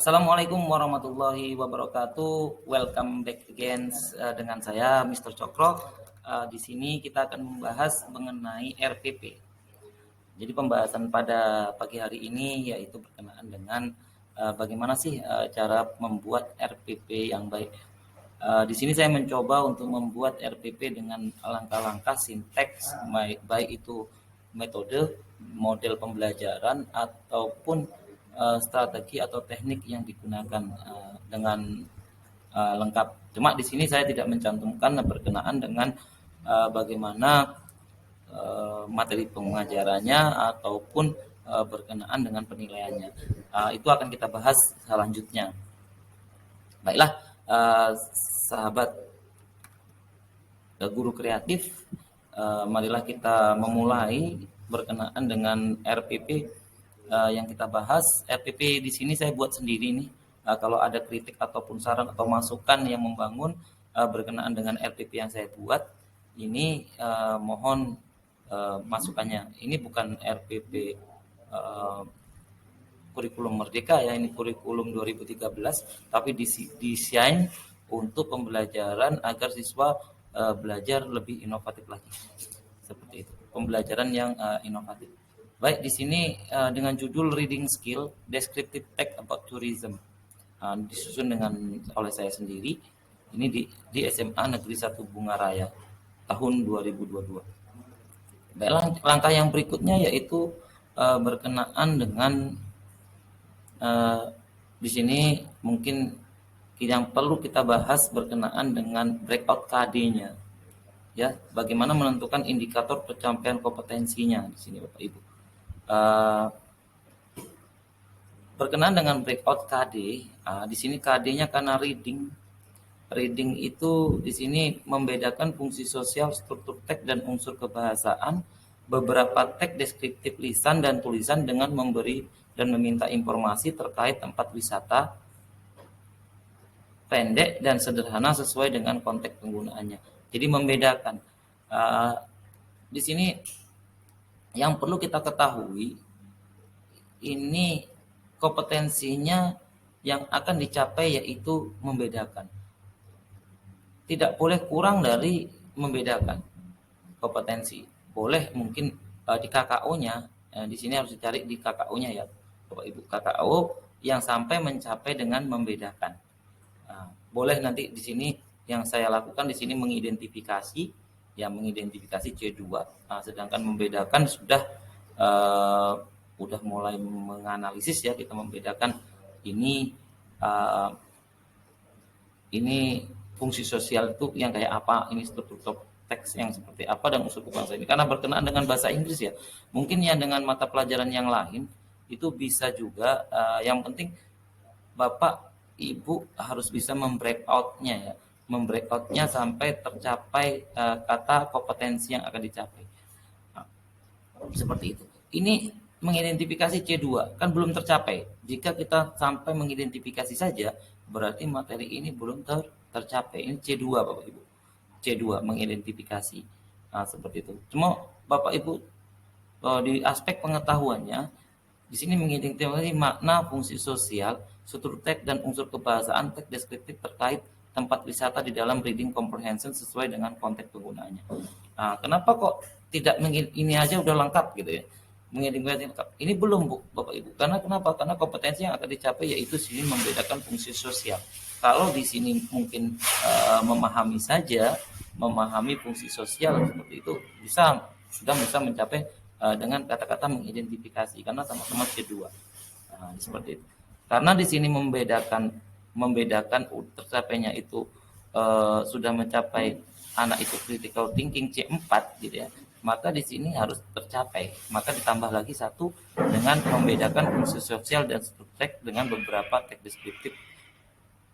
Assalamualaikum warahmatullahi wabarakatuh. Welcome back again dengan saya Mr. Cokro. Di sini kita akan membahas mengenai RPP. Jadi pembahasan pada pagi hari ini yaitu berkenaan dengan bagaimana sih cara membuat RPP yang baik. Di sini saya mencoba untuk membuat RPP dengan langkah-langkah sinteks, baik itu metode, model pembelajaran ataupun strategi atau teknik yang digunakan dengan lengkap. Cuma di sini saya tidak mencantumkan berkenaan dengan bagaimana materi pengajarannya ataupun berkenaan dengan penilaiannya. Itu akan kita bahas selanjutnya. Baiklah, sahabat guru kreatif, marilah kita memulai berkenaan dengan RPP yang kita bahas. RPP di sini saya buat sendiri nih. Kalau ada kritik ataupun saran atau masukan yang membangun berkenaan dengan RPP yang saya buat, ini mohon masukannya. Ini bukan RPP kurikulum Merdeka ya, ini kurikulum 2013, tapi desain untuk pembelajaran agar siswa belajar lebih inovatif lagi. Seperti itu. Pembelajaran yang inovatif. Baik, di sini dengan judul Reading Skill, Descriptive Text about Tourism. Disusun oleh saya sendiri. Ini di SMA Negeri 1 Bungaraya tahun 2022. Baik, langkah yang berikutnya yaitu berkenaan dengan di sini mungkin yang perlu kita bahas berkenaan dengan breakout KD-nya. Ya, bagaimana menentukan indikator pencapaian kompetensinya di sini Bapak Ibu. Berkenaan dengan breakout KD, di sini KD-nya karena reading. Reading itu di sini membedakan fungsi sosial, struktur teks dan unsur kebahasaan. Beberapa teks deskriptif lisan dan tulisan dengan memberi dan meminta informasi terkait tempat wisata, pendek dan sederhana sesuai dengan konteks penggunaannya. Jadi membedakan. Di sini yang perlu kita ketahui, ini kompetensinya yang akan dicapai yaitu membedakan. Tidak boleh kurang dari membedakan kompetensi. Boleh mungkin di KKO-nya, di sini harus dicari di KKO-nya ya, Bapak Ibu, KKO yang sampai mencapai dengan membedakan. Boleh nanti di sini yang saya lakukan di sini mengidentifikasi, ya mengidentifikasi C2, sedangkan membedakan sudah mulai menganalisis ya, kita membedakan ini fungsi sosial itu yang kayak apa, ini struktur teks yang seperti apa dan unsur kebangsa ini. Karena berkenaan dengan bahasa Inggris ya, mungkin ya dengan mata pelajaran yang lain itu bisa juga. Yang penting Bapak Ibu harus bisa membreakoutnya ya, membreakoutnya sampai tercapai kata kompetensi yang akan dicapai. Seperti itu. Ini mengidentifikasi C2 kan belum tercapai. Jika kita sampai mengidentifikasi saja, berarti materi ini belum tercapai. Ini C2 Bapak Ibu. C2 mengidentifikasi. Seperti itu. Cuma Bapak Ibu di aspek pengetahuannya di sini mengidentifikasi makna, fungsi sosial, struktur teks dan unsur kebahasaan teks deskriptif terkait tempat wisata di dalam reading comprehension sesuai dengan konteks penggunaannya. Kenapa kok tidak ini aja udah lengkap gitu ya? Mengidentifikasi lengkap. Ini belum Bu, Bapak Ibu. Karena kenapa? Karena kompetensi yang akan dicapai yaitu sini membedakan fungsi sosial. Kalau di sini mungkin memahami saja, memahami fungsi sosial seperti itu sudah bisa mencapai dengan kata-kata mengidentifikasi karena sama-sama C2. Seperti itu. Karena di sini membedakan tercapainya itu sudah mencapai anak itu critical thinking C4 gitu ya. Maka di sini harus tercapai. Maka ditambah lagi satu dengan membedakan fungsi sosial dan struktur teks dengan beberapa teks deskriptif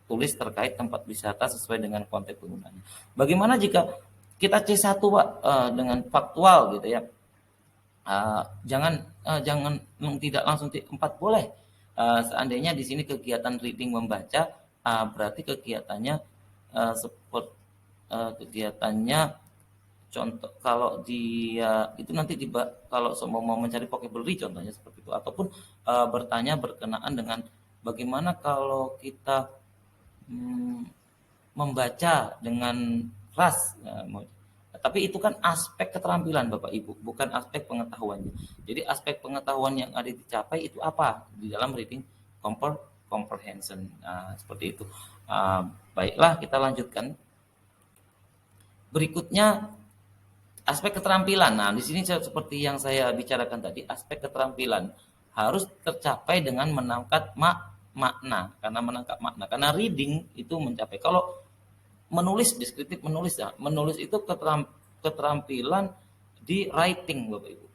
tulis terkait tempat wisata sesuai dengan konteks penggunaannya. Bagaimana jika kita C1 Pak dengan faktual gitu ya? Jangan tidak langsung T4 boleh. Seandainya di sini kegiatan reading membaca, berarti kegiatannya kegiatannya contoh kalau dia itu nanti kalau mau mencari vocabulary contohnya seperti itu, ataupun bertanya berkenaan dengan bagaimana kalau kita membaca dengan ras. Tapi itu kan aspek keterampilan Bapak Ibu, bukan aspek pengetahuannya. Jadi aspek pengetahuan yang ada dicapai itu apa di dalam reading comprehension. Nah, seperti itu. Baiklah, kita lanjutkan. Berikutnya aspek keterampilan. Nah, di sini seperti yang saya bicarakan tadi, aspek keterampilan harus tercapai dengan menangkap makna. Karena menangkap makna, karena reading itu mencapai. Kalau menulis, deskriptif menulis ya, menulis itu keterampilan di writing Bapak Ibu,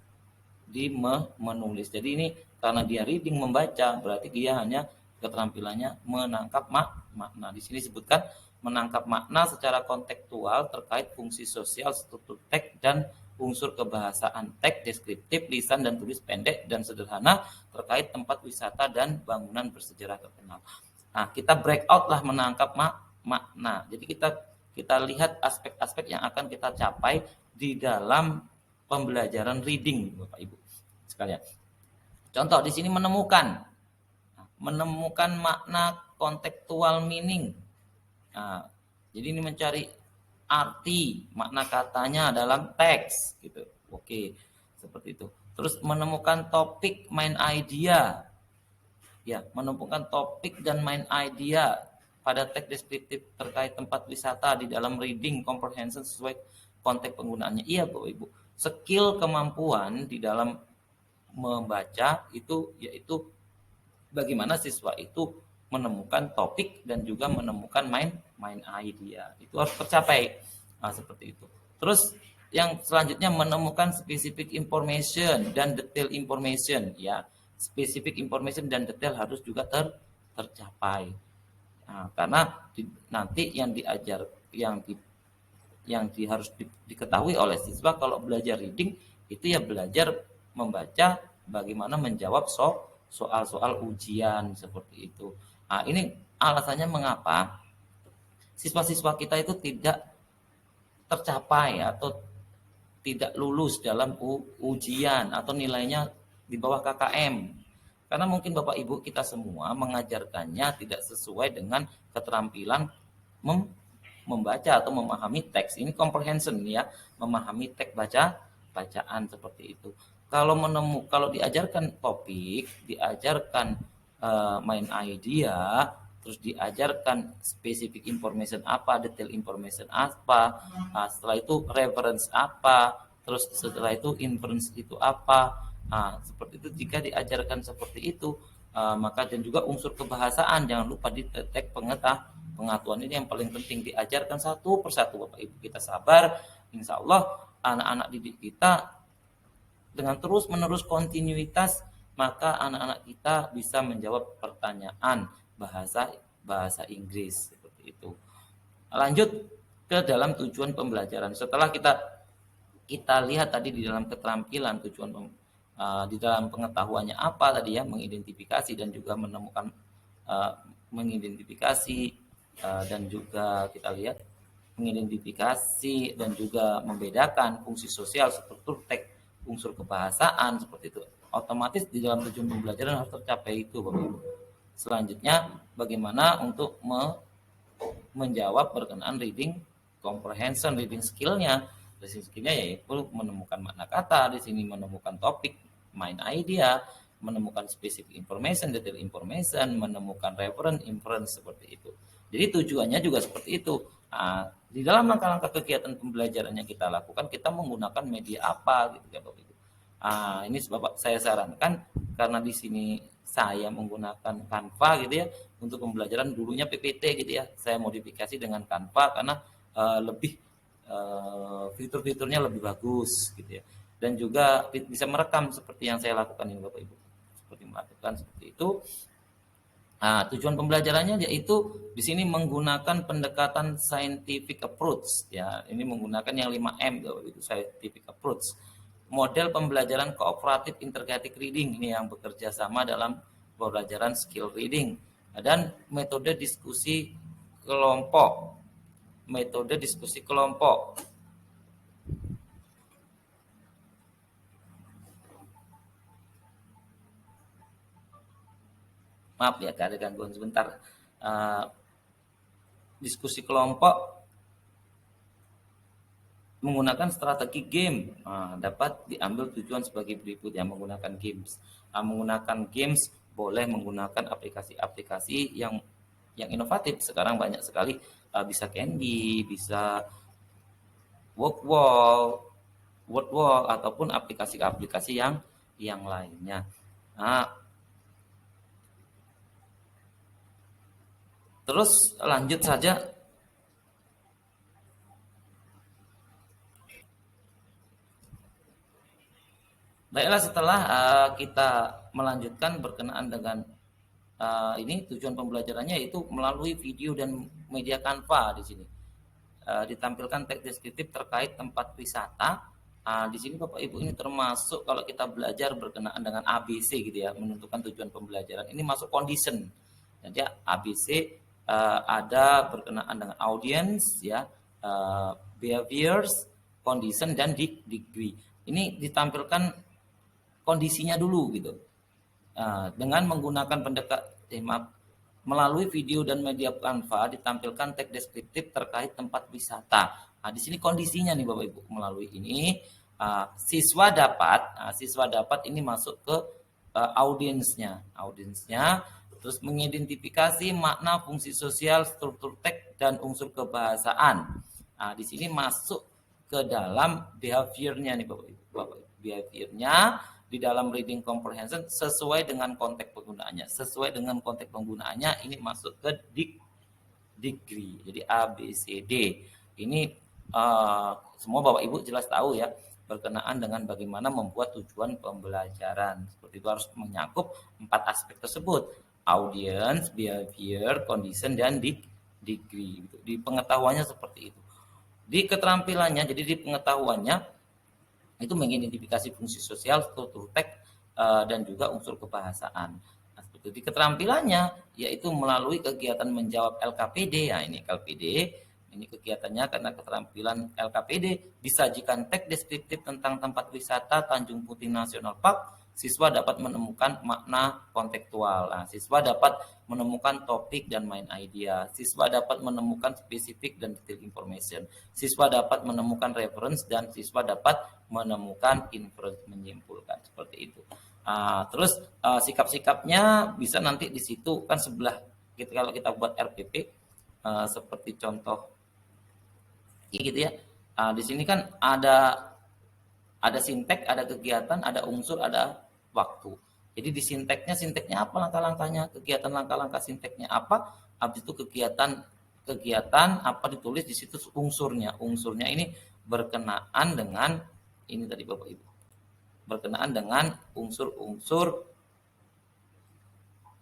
di menulis. Jadi ini karena dia reading, membaca, berarti dia hanya keterampilannya menangkap makna. Di sini disebutkan menangkap makna secara kontekstual terkait fungsi sosial, struktur teks, dan unsur kebahasaan teks, deskriptif, lisan dan tulis pendek dan sederhana terkait tempat wisata dan bangunan bersejarah terkenal. Nah, kita break out lah menangkap makna. Jadi kita lihat aspek-aspek yang akan kita capai di dalam pembelajaran reading, Bapak Ibu sekalian. Contoh di sini menemukan makna kontekstual meaning. Nah, jadi ini mencari arti makna katanya dalam teks gitu. Oke, seperti itu. Terus menemukan topik, main idea. Ya, menemukan topik dan main idea pada teks deskriptif terkait tempat wisata di dalam reading comprehension sesuai konteks penggunaannya. Iya, Bapak Ibu. Skill kemampuan di dalam membaca itu yaitu bagaimana siswa itu menemukan topik dan juga menemukan main idea. Itu harus tercapai. Nah, seperti itu. Terus yang selanjutnya menemukan specific information dan detail information, ya. Specific information dan detail harus juga tercapai. Nah, karena nanti yang diajar harus diketahui oleh siswa kalau belajar reading itu ya belajar membaca, bagaimana menjawab soal-soal ujian seperti itu. Nah, ini alasannya mengapa siswa-siswa kita itu tidak tercapai atau tidak lulus dalam ujian atau nilainya di bawah KKM. Karena mungkin Bapak Ibu kita semua mengajarkannya tidak sesuai dengan keterampilan membaca atau memahami teks. Ini comprehension ya, memahami teks bacaan seperti itu. Kalau diajarkan topik, diajarkan main idea, terus diajarkan specific information apa, detail information apa, setelah itu reference apa, terus setelah itu inference itu apa. Seperti itu jika diajarkan seperti itu, maka dan juga unsur kebahasaan jangan lupa didetek pengetahuan ini yang paling penting, diajarkan satu persatu Bapak Ibu. Kita sabar, insya Allah anak-anak didik kita dengan terus menerus kontinuitas, maka anak-anak kita bisa menjawab pertanyaan bahasa Inggris seperti itu. Lanjut ke dalam tujuan pembelajaran. Setelah kita lihat tadi di dalam keterampilan tujuan di dalam pengetahuannya apa tadi ya, mengidentifikasi dan juga menemukan mengidentifikasi dan juga kita lihat mengidentifikasi dan juga membedakan fungsi sosial, struktur teks, unsur kebahasaan seperti itu. Otomatis di dalam tujuan pembelajaran harus tercapai itu Bapak Ibu. Selanjutnya bagaimana untuk menjawab berkenaan reading comprehension, reading skillnya. Reading skillnya yaitu menemukan makna kata, di sini menemukan topik, main idea, menemukan specific information, detail information, menemukan reference, inference seperti itu. Jadi tujuannya juga seperti itu. Di dalam langkah-langkah kegiatan pembelajaran yang kita lakukan, kita menggunakan media apa gitu ya Bapak Ibu. Ini sebab saya sarankan karena di sini saya menggunakan Canva gitu ya untuk pembelajaran, dulunya PPT gitu ya. Saya modifikasi dengan Canva karena lebih fitur-fiturnya lebih bagus gitu ya. Dan juga bisa merekam seperti yang saya lakukan ini Bapak Ibu. Seperti melakukan seperti itu. Tujuan pembelajarannya yaitu di sini menggunakan pendekatan scientific approach ya. Ini menggunakan yang 5M itu scientific approach. Model pembelajaran kooperatif integrated reading ini yang bekerja sama dalam pembelajaran skill reading dan metode diskusi kelompok. Metode diskusi kelompok. Maaf ya, ada gangguan sebentar. Diskusi kelompok menggunakan strategi game. Dapat diambil tujuan sebagai berikut ya, menggunakan games. Menggunakan games boleh menggunakan aplikasi-aplikasi yang inovatif. Sekarang banyak sekali, bisa Candy, bisa Wordwall ataupun aplikasi-aplikasi yang lainnya. Terus lanjut saja. Baiklah, setelah kita melanjutkan berkenaan dengan ini tujuan pembelajarannya, yaitu melalui video dan media Canva. Di sini ditampilkan teks deskriptif terkait tempat wisata. Di sini Bapak Ibu, ini termasuk kalau kita belajar berkenaan dengan ABC gitu ya, menentukan tujuan pembelajaran. Ini masuk condition. Jadi ABC ada berkenaan dengan audience ya, behaviors, condition, dan degree. Ini ditampilkan kondisinya dulu gitu. Dengan menggunakan melalui video dan media Canva ditampilkan teks deskriptif terkait tempat wisata. Di sini kondisinya nih Bapak Ibu, melalui ini siswa dapat ini masuk ke audiensnya, terus mengidentifikasi makna, fungsi sosial, struktur teks, dan unsur kebahasaan. Di sini masuk ke dalam behaviornya nih Bapak Ibu. Behaviornya di dalam reading comprehension sesuai dengan konteks penggunaannya. Ini masuk ke degree. Jadi A, B, C, D. Ini semua Bapak Ibu jelas tahu ya, berkenaan dengan bagaimana membuat tujuan pembelajaran. Seperti itu, harus menyakup 4 aspek tersebut. Audience, behavior, condition, dan degree. Di pengetahuannya seperti itu. Di keterampilannya, jadi di pengetahuannya itu mengidentifikasi fungsi sosial, struktur teks, dan juga unsur kebahasaan. Seperti di keterampilannya, yaitu melalui kegiatan menjawab LKPD. Ini LKPD, ini kegiatannya karena keterampilan LKPD, disajikan teks deskriptif tentang tempat wisata Tanjung Putih National Park. Siswa dapat menemukan makna kontekstual. Siswa dapat menemukan topik dan main idea. Siswa dapat menemukan spesifik dan detail information. Siswa dapat menemukan reference, dan siswa dapat menemukan inference, menyimpulkan. Seperti itu. Terus sikap-sikapnya bisa nanti di situ kan sebelah. Kalau kita buat RPP seperti contoh gitu ya. Di sini kan ada sintek, ada kegiatan, ada unsur, ada waktu. Jadi di sinteknya apa langkah-langkahnya, kegiatan langkah-langkah sinteknya apa, habis itu kegiatan apa ditulis di situ unsurnya. Unsurnya ini berkenaan dengan ini tadi Bapak Ibu. Berkenaan dengan unsur-unsur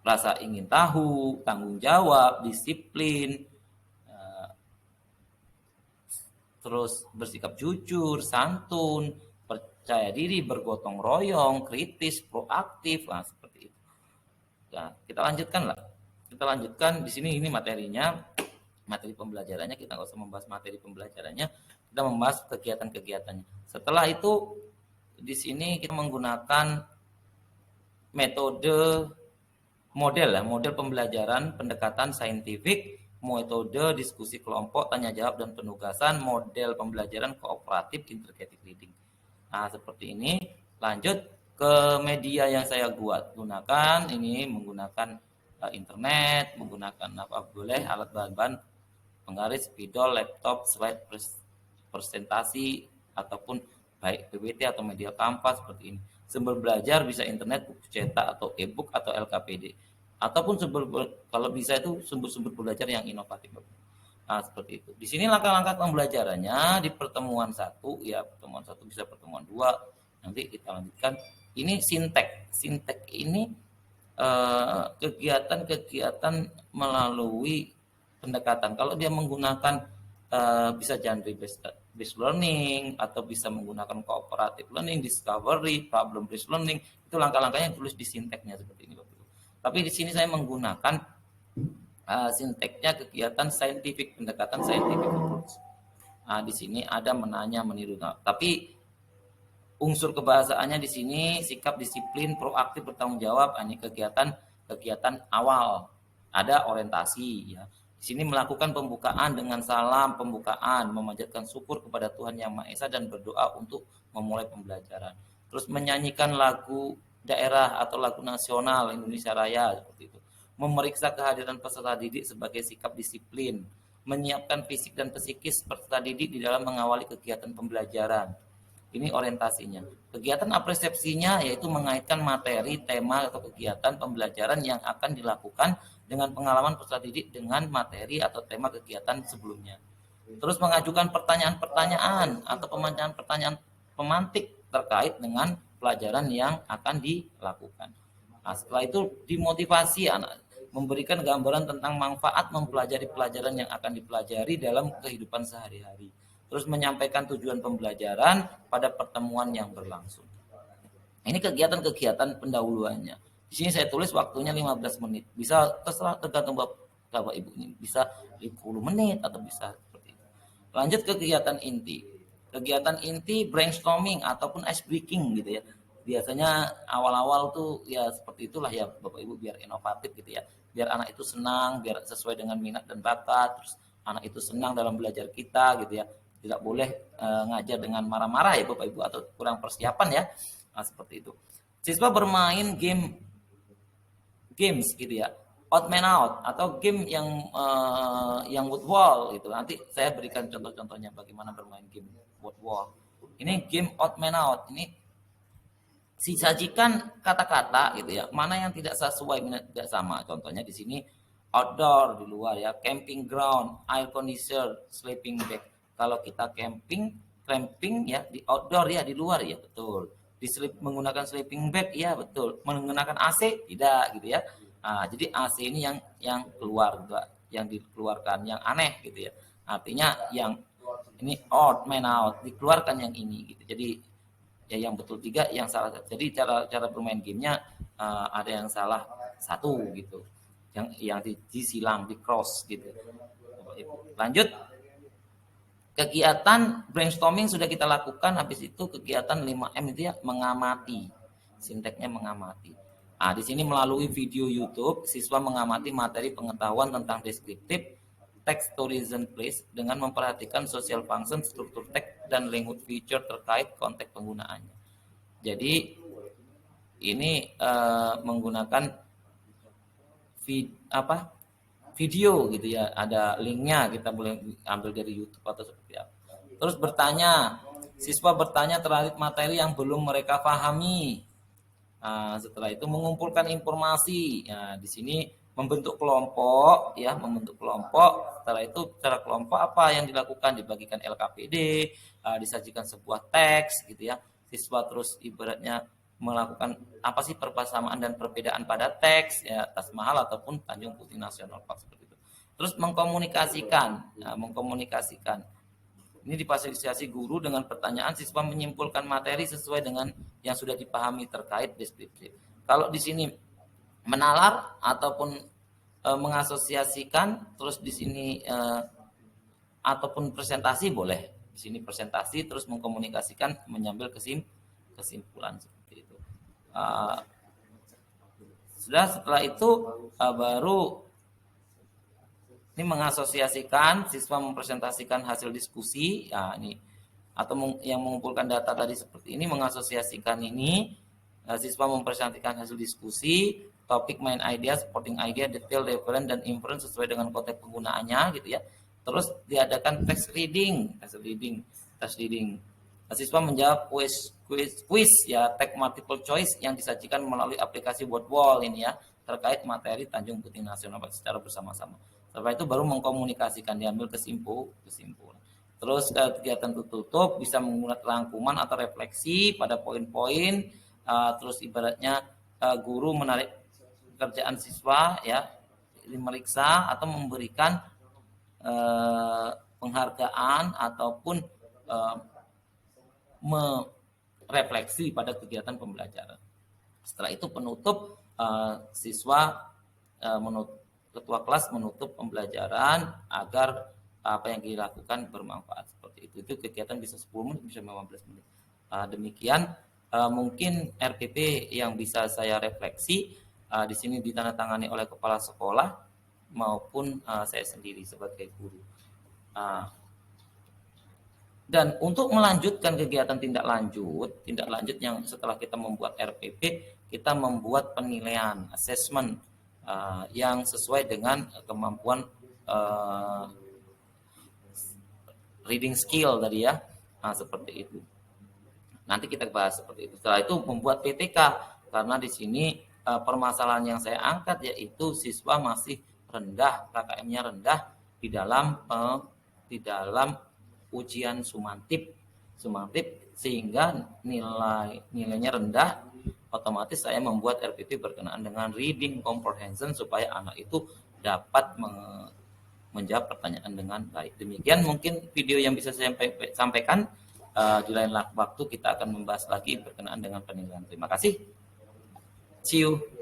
rasa ingin tahu, tanggung jawab, disiplin, terus bersikap jujur, santun, percaya diri, bergotong royong, kritis, proaktif, seperti itu. Kita lanjutkan di sini. Ini materinya, materi pembelajarannya. Kita nggak usah membahas materi pembelajarannya, kita membahas kegiatan-kegiatannya. Setelah itu di sini kita menggunakan model pembelajaran, pendekatan saintifik, metode diskusi kelompok, tanya jawab, dan penugasan, model pembelajaran kooperatif, integrated reading. Seperti ini. Lanjut ke media yang saya gunakan. Ini menggunakan internet, menggunakan boleh alat bahan-bahan penggaris, spidol, laptop, slide presentasi, ataupun baik PPT atau media Canva seperti ini. Sumber belajar bisa internet, buku cetak, atau e-book, atau LKPD. Ataupun kalau bisa itu sumber-sumber belajar yang inovatif. Seperti itu. Di sini langkah-langkah pembelajarannya di pertemuan 1 ya, pertemuan 1 bisa pertemuan 2. Nanti kita lanjutkan. Ini sintek. Sintek ini kegiatan-kegiatan melalui pendekatan. Kalau dia menggunakan bisa genre based learning, atau bisa menggunakan cooperative learning, discovery, problem based learning, itu langkah-langkahnya tulis di sinteknya seperti ini. Tapi di sini saya menggunakan sinteknya kegiatan saintifik, pendekatan scientific approach. Di sini ada menanya, meniru. Tapi unsur kebahasaannya di sini sikap, disiplin, proaktif, bertanggung jawab. Ini kegiatan kegiatan awal. Ada orientasi ya. Di sini melakukan pembukaan dengan salam pembukaan, memanjatkan syukur kepada Tuhan Yang Maha Esa dan berdoa untuk memulai pembelajaran. Terus menyanyikan lagu daerah atau lagu nasional Indonesia Raya seperti itu. Memeriksa kehadiran peserta didik sebagai sikap disiplin, menyiapkan fisik dan psikis peserta didik di dalam mengawali kegiatan pembelajaran. Ini orientasinya. Kegiatan apresiasinya yaitu mengaitkan materi, tema atau kegiatan pembelajaran yang akan dilakukan dengan pengalaman peserta didik dengan materi atau tema kegiatan sebelumnya. Terus mengajukan pertanyaan-pertanyaan atau pertanyaan pemantik terkait dengan pelajaran yang akan dilakukan. Nah, setelah itu dimotivasi anak memberikan gambaran tentang manfaat mempelajari pelajaran yang akan dipelajari dalam kehidupan sehari-hari. Terus menyampaikan tujuan pembelajaran pada pertemuan yang berlangsung. Ini kegiatan-kegiatan pendahuluannya. Di sini saya tulis waktunya 15 menit. Bisa terserah tergantung Bapak Ibu ini. Bisa 50 menit atau bisa seperti itu. Lanjut ke kegiatan inti. Kegiatan inti brainstorming ataupun ice breaking gitu ya. Biasanya awal-awal tuh ya seperti itulah ya Bapak Ibu biar inovatif gitu ya. Biar anak itu senang, biar sesuai dengan minat dan bakat. Terus anak itu senang dalam belajar kita gitu ya. Tidak boleh ngajar dengan marah-marah ya Bapak Ibu atau kurang persiapan ya. Nah, seperti itu. Siswa bermain games gitu ya. Odd man out atau game yang wood wall gitu. Nanti saya berikan contoh-contohnya bagaimana bermain game wood wall. Ini game odd man out. Ini disajikan kata-kata gitu ya. Mana yang tidak sesuai tidak sama. Contohnya di sini outdoor di luar ya, camping ground, air conditioner, sleeping bag. Kalau kita camping ya di outdoor ya di luar ya betul. Menggunakan sleeping bag ya betul. Menggunakan AC tidak gitu ya. Nah, jadi AC ini yang keluar yang dikeluarkan yang aneh gitu ya. Artinya yang ini odd man out dikeluarkan yang ini gitu. Jadi ya yang betul 3 yang salah. Jadi cara bermain gamenya ada yang salah 1 gitu. Yang disilang di cross gitu. Lanjut. Kegiatan brainstorming sudah kita lakukan, habis itu kegiatan 5M itu ya mengamati. Sinteksnya mengamati. Nah, di sini melalui video YouTube, siswa mengamati materi pengetahuan tentang deskriptif, text to reason place dengan memperhatikan social function, struktur teks dan language feature terkait konteks penggunaannya. Jadi ini menggunakan video gitu ya, ada linknya, kita boleh ambil dari YouTube atau seperti apa. Terus siswa bertanya terkait materi yang belum mereka pahami. Nah, setelah itu mengumpulkan informasi. Nah, di sini membentuk kelompok ya, membentuk kelompok. Setelah itu secara kelompok apa yang dilakukan? Dibagikan LKPD, disajikan sebuah teks gitu ya. Siswa terus ibaratnya melakukan apa sih persamaan dan perbedaan pada teks ya, Taj Mahal ataupun Tanjung Putih National Park seperti itu. Terus mengkomunikasikan. Ini difasilitasi guru dengan pertanyaan, siswa menyimpulkan materi sesuai dengan yang sudah dipahami terkait deskriptif. Kalau di sini menalar ataupun mengasosiasikan, terus di sini ataupun presentasi boleh. Di sini presentasi terus mengkomunikasikan, mengambil kesimpulan seperti itu. Setelah itu baru ini mengasosiasikan, siswa mempresentasikan hasil diskusi, ya ini atau yang mengumpulkan data tadi seperti ini, mengasosiasikan ini, siswa mempresentasikan hasil diskusi, topik, main idea, supporting idea, detail, reference dan inference sesuai dengan konteks penggunaannya gitu ya. Terus diadakan text reading. Siswa menjawab quiz ya, teks multiple choice yang disajikan melalui aplikasi Wordwall ini ya, terkait materi Tanjung Putih Nasional secara bersama-sama. Setelah itu baru mengkomunikasikan, diambil kesimpulan. Terus kegiatan tutup bisa menggunakan rangkuman atau refleksi pada poin-poin. Terus ibaratnya guru menarik pekerjaan siswa ya, memeriksa atau memberikan penghargaan ataupun merefleksi pada kegiatan pembelajaran. Setelah itu penutup, siswa ketua kelas menutup pembelajaran agar apa yang dilakukan bermanfaat seperti itu. Itu kegiatan bisa 10 menit, bisa 15 menit. Demikian mungkin RPP yang bisa saya refleksi. di sini ditandatangani oleh kepala sekolah maupun saya sendiri sebagai guru. Dan untuk melanjutkan kegiatan tindak lanjut yang setelah kita membuat RPP, kita membuat penilaian, assessment yang sesuai dengan kemampuan reading skill tadi ya, seperti itu. Nanti kita bahas seperti itu. Setelah itu membuat PTK, karena di sini permasalahan yang saya angkat yaitu siswa masih rendah, KKM-nya rendah di dalam ujian sumantip sehingga nilainya rendah. Otomatis saya membuat RPP berkenaan dengan reading comprehension supaya anak itu dapat menjawab pertanyaan dengan baik. Demikian mungkin video yang bisa saya sampaikan. Di lain waktu kita akan membahas lagi berkenaan dengan penilaian. Terima kasih. See you.